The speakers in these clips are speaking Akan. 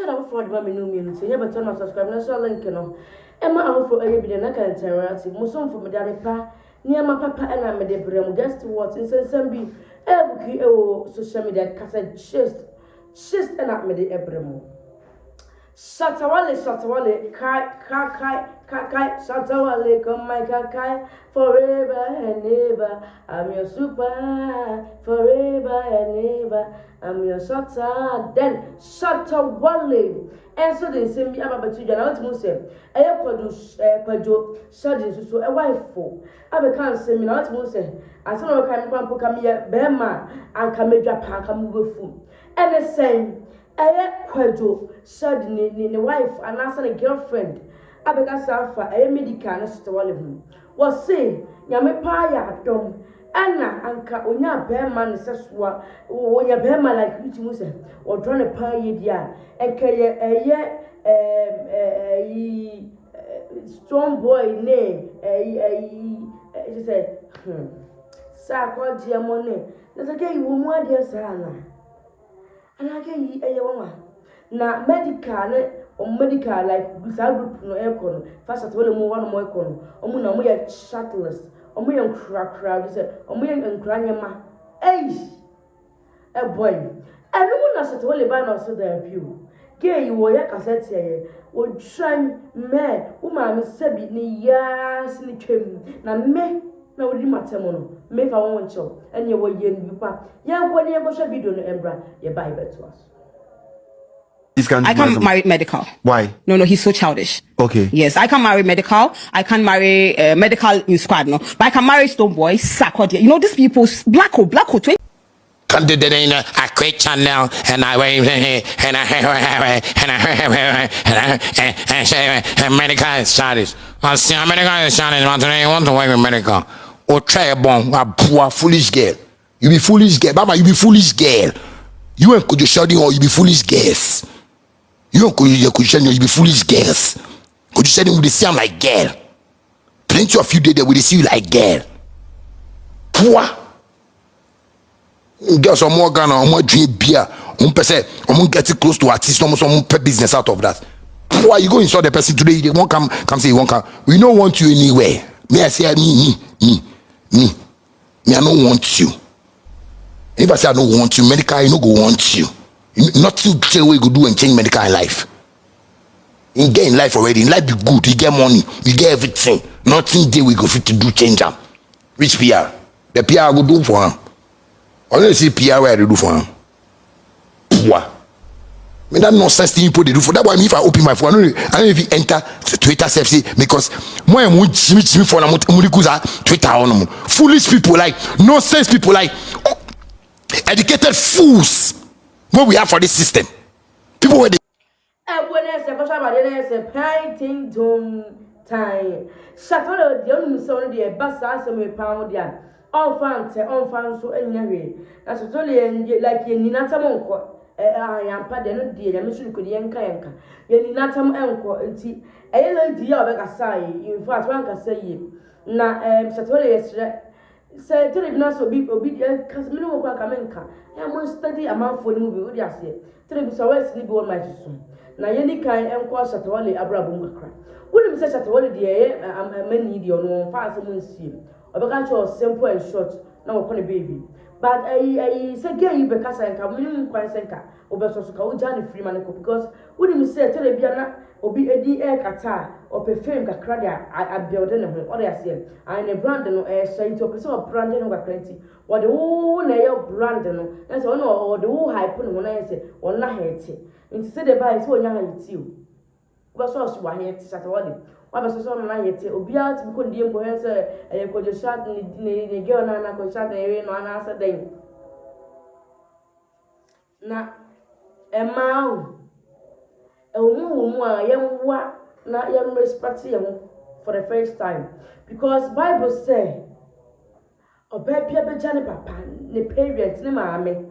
that for the mommy no mean so you better not subscribe na so link no Emma afro every day na kan terrority musom for me daddy pa niama papa na me de brem guess what insensem bi ebuki e social media kasa just na me de ebrem Shatta Wale, kai, Shatta Wale, come my kai, forever and ever. I'm your super, forever and ever. I'm your Shatta. Then Shatta Wale. And so they say me about to Jana. What you say? Eri Kwadwo Sheldon so a wife for. I be can't say me. What you say? I saw no come here, Bema and Kamedra Park and move food. And the same. Eri Kwadwo Sheldon ni wife and answer the girlfriend. Abeka safa medical na Shatta Wale hu. Was say nyame pa ya dom ana anka onya bema ne seswa onya bema like which mu say o dro ne pa ye dia enka ye strong boy ne she say sa ko dia mo ne na say ke wo mu ade sa na ana ke yi won na medical ne medical like sa group no econo first Shatta Wale mo one mo econo omu na mo ye shatless omu ye nkra say omu ye nkra nyema boy enu mo na Shatta Wale ba na so da biu ge yi wo ye cassette ye wo tran me wo ma me sabi ni yas ni twem na me na wodi matemo no me fa won ncho enye wo ye ni pa ye ko ni ye go share video no embra ye buy beto us. I can't marry medical. Why? No, he's so childish. Okay. Yes, I can marry medical. I can marry medical in squad, no. But I can marry stone boy, Sakodia. You know, these people, black hole, 20. Come to I create channel and I and medical is childish. I see medical is childish. Want to work with medical. Or try a bomb, a poor foolish girl. You be foolish girl, Baba. You be foolish girl. You and Kwadwo Sheldon or you be foolish girls. You and Kwadwo Sheldon, you be foolish girls. Kwadwo Sheldon will see I'm like girl. Plenty of you there will see you like girl. Poor. Girls are more Ghana, or more drink beer. Get it close to artists, almost pay business out of that. Poor, you go insult the person today, they won't come say you won't come. We don't want you anywhere. Me, I say me, I don't want you. If I say I don't want you, medical, I no go want you. Nothing say we go do and change medical in life. You get in life already. In life be good. You get money. You get everything. Nothing there we go fit to do change them. Which PR? The PR I go do for him. Only see PR where they do for him. Poor. I mean that nonsense thing people they do for that. Why if I open my phone, I don't know if you enter Twitter say because more and more Jimmy for Twitter on foolish people like nonsense people like educated fools. What we have for this system, people where they. When I say, "But I say, painting time." Shatta Wale the only son the basa so me pound dia. On fan so enyewe. Na Shatta Wale like ye ninata monko. Yampa de no die na me sunu ko de yanka. Ye ninata mo enko nti. Eye di ya obekasa yi. In fact, one kasa yi. Na Shatta Wale yesre. Say to the na so obi cause me no kwa kamenka. Ya mo study amount for movie we dey ase. To the so we sleep on my soon. Na ye ni kan enko Shatta Wale abrabom kakra. Wouldn't say Shatta Wale dey many dey on fa asem nsie. Obeka cho simple and short na we call baby. But I say girl you beka sanka minimum kwan sanka obeso so ka o jani free man because wouldn't say tell bia na obi edi kata or perfume kakra dia I build ne ho o dey ase and the brand no say to person brand no kakra nti what the whole na your brand no na say no the whole hype no na say on na hate nti say the buy say onya hate o obeso so wa hate Shatta Wale obeso so na hate obi out bi ko ndie mbo he say Kwadwo Sheldon ne girl na Kwadwo Sheldon ere no na say den na emau omu a yemwa na yem respect yem for the first time because Bible say obepia beja ne papa ne parents ne maame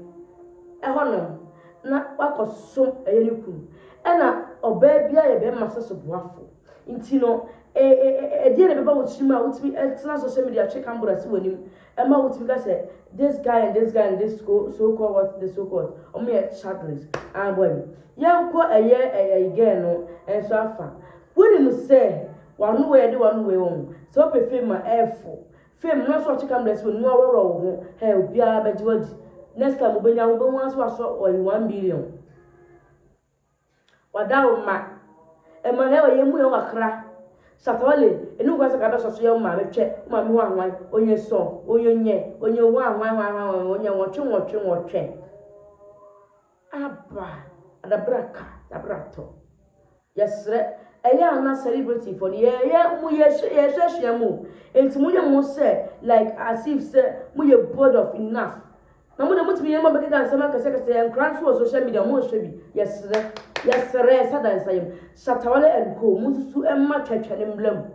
ehono na wakoso eyeniku ena obebia ye be masaso boafo ntino die ne beba wo chima utimi etina social media check ambura si wanim Emma would say this guy and this guy and this so called what the so called me chatless and boy young quite a year again and so far. What do you say? One way the one way on so be fame my airful fame not so to come this with no roll hell be a George next time when you once was or 1 billion. What thou ma and whenever you move a crack. Shatta Wale, and no was a cabin of your mammy check, my one, on your song, on your neck, on your one, on your watching. Abba, and a braca, a brato. Yes, sir, a young celebrity for the year, yes, move. And to William was said, like as if, sir, we are bored of enough. Now, when I want to be a member of the secretary and grant for social media, most should be, yes, sir. Yes, sir, said I say, Shatta Wale and Co. Musu and my church and emblem.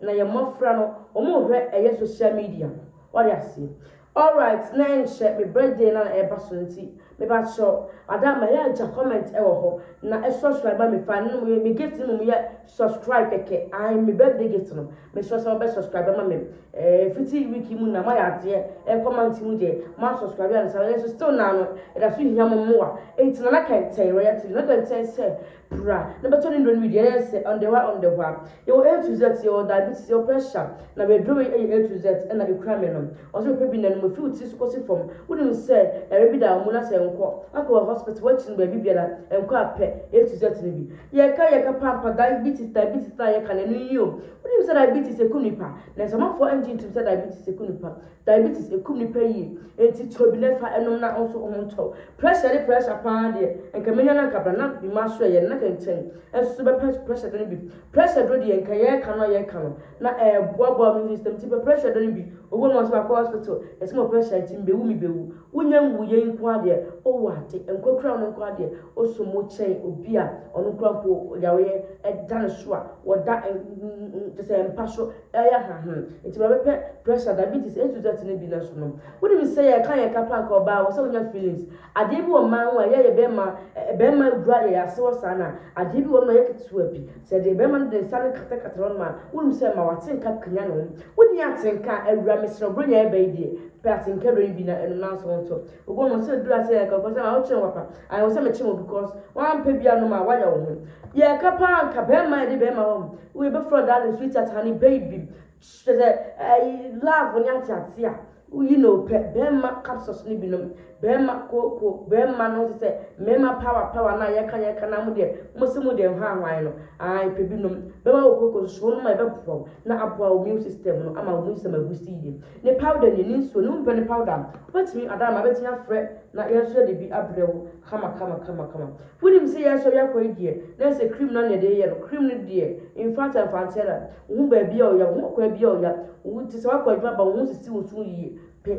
Na your mofrano, or more a social media. What do you see? Alright, now share my birthday and a personality. Me ba show ada ma ya ja comment e wo ho na e subscribe me fan no me gift no me subscribe keke ai me birthday gift no me so be subscribe ma me fiti week mu na ma ya de e comment mu de ma subscribe and so still na no e da so hia mo a enti na kan ten royalty na kan ten say bra na beto ni ndo media say on the one you A to Z your diabetes your pressure na be do A to Z na be kra me no also pe bi na no fi uti so kosi from wouldn't say e be da mu na say Uncle hospital watching baby better and quite pet A to Z be. Yaka pampa diabetes na can you. What do you say diabetes a kunipa? There's a month for engine to say diabetes a kunipa. Diabetes a kunipa ye. It's to be never and not also on top. Pressure upon there and Camilla Cabana be master and nothing ten. And super pressure don't be. Pressure do the and kaya canoe ya come. Not a bob system type of pressure don't be. One was my hospital. A small pressure in be wumi be. Unyan we ain't quadia. Oh, what and go crown and quadia. Also, more chain or beer on crumple yawe at Danshua or that and the same passion. It's my pressure diabetes A to Z in the national. What do you say? I can't capank or bow some your feelings. I did one man where ya bema dry ya so sana. I did one my sweepy. Said the Beman the Santa Catron man. Wouldn't say my think up Canyano. Wouldn't you think I Mr. Brunia baby? Passing carrying bina and announce on top. One was so dressed like a person out I was a chimo because one pebiano my wire woman. Yeah, Capan, Capema, the Bema home. We before that is sweet as honey baby. I love when you know, Bema capsules libinum, Bema coco, Bema no say, Mema power, na yakanamude, Muslimu Hawino, I pebinum, Bema coco, show my bepro, na upper immune system, no, I'm a wisdom of boosting. The powder you need so no penny powder. What's me, Adam, I bet you fret, not yesterday be up there. Come. Wouldn't say I saw your point here. There's a cream on the day, and cream dear. In fact, I found Sarah, whom baby or ya won't quite be all ya, would to talk about won't still soon ye.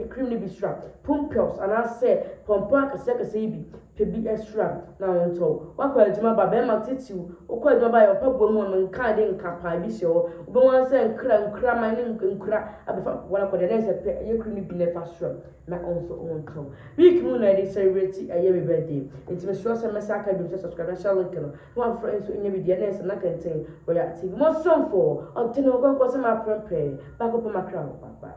Cream be strapped, pump pills, and I say, Pompa, a second sabi, be extra now on top. What quite Jima Babema Titu, or quite by your pub woman, kind in Capa, be sure, but one saying cram my name and crack one of the next you creamy be never sure, not also on top. We can only celebrate a year birthday. It's Miss Ross and Massacre, you just subscribe and shall look one friends in every day, and I can say, royalty. More song for, or 10 was my prayer, back up on my crown. Bye.